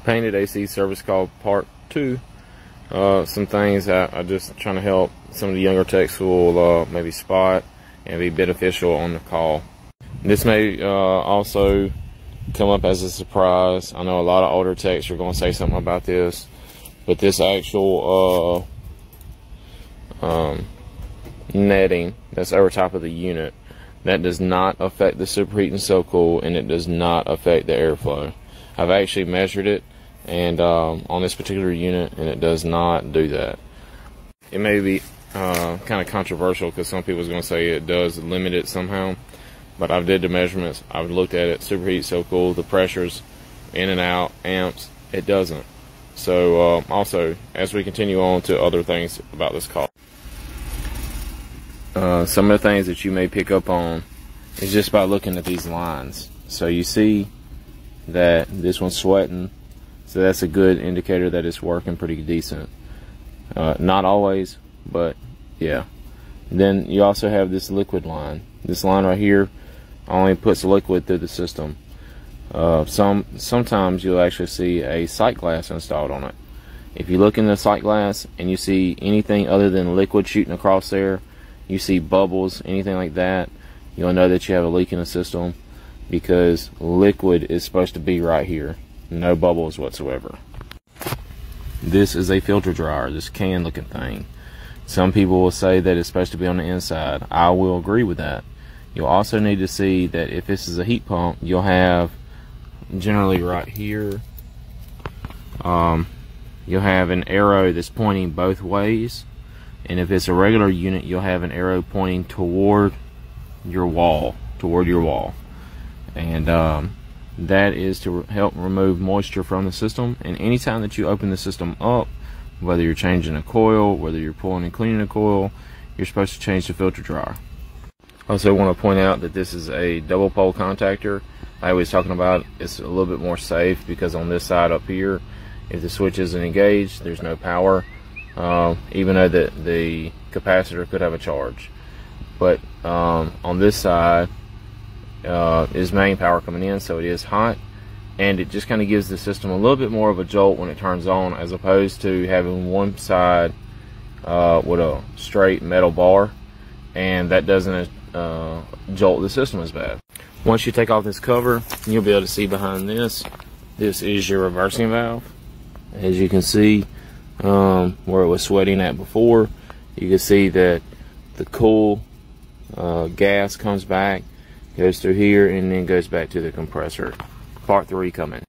Painted AC service call part 2. Some things that I'm just trying to help some of the younger techs who will maybe spot and be beneficial on the call. This may also come up as a surprise. I know a lot of older techs are going to say something about this, but this actual netting that's over top of the unit, that does not affect the superheat and so cool, and it does not affect the airflow. I've actually measured it and on this particular unit, and it does not do that. It may be kind of controversial because some people are going to say it does limit it somehow, but I've did the measurements, I've looked at it, superheat, so cool, the pressures in and out, amps, it doesn't. So also, as we continue on to other things about this call, some of the things that you may pick up on is just by looking at these lines. So you see that this one's sweating, so that's a good indicator that it's working pretty decent. Not always, but yeah. Then you also have this liquid line. This line right here only puts liquid through the system. Sometimes you'll actually see a sight glass installed on it. If you look in the sight glass and you see anything other than liquid shooting across there, you see bubbles, anything like that, you'll know that you have a leak in the system, because liquid is supposed to be right here, no bubbles whatsoever. This is a filter dryer, this can looking thing. Some people will say that it's supposed to be on the inside. I will agree with that. You'll also need to see that if this is a heat pump, you'll have generally right here, you'll have an arrow that's pointing both ways, and if it's a regular unit, you'll have an arrow pointing toward your wall, and that is to help remove moisture from the system. And anytime that you open the system up, whether you're changing a coil, whether you're pulling and cleaning a coil, you're supposed to change the filter dryer. I also want to point out that this is a double pole contactor. I was talking about it's a little bit more safe because on this side up here, if the switch isn't engaged, there's no power, even though the capacitor could have a charge. But on this side is main power coming in, so it is hot, and it just kind of gives the system a little bit more of a jolt when it turns on, as opposed to having one side with a straight metal bar, and that doesn't jolt the system as bad. Once you take off this cover, you'll be able to see behind this. This is your reversing valve. As you can see, where it was sweating at before, you can see that the cool gas comes back, goes through here, and then goes back to the compressor. Part 3 coming.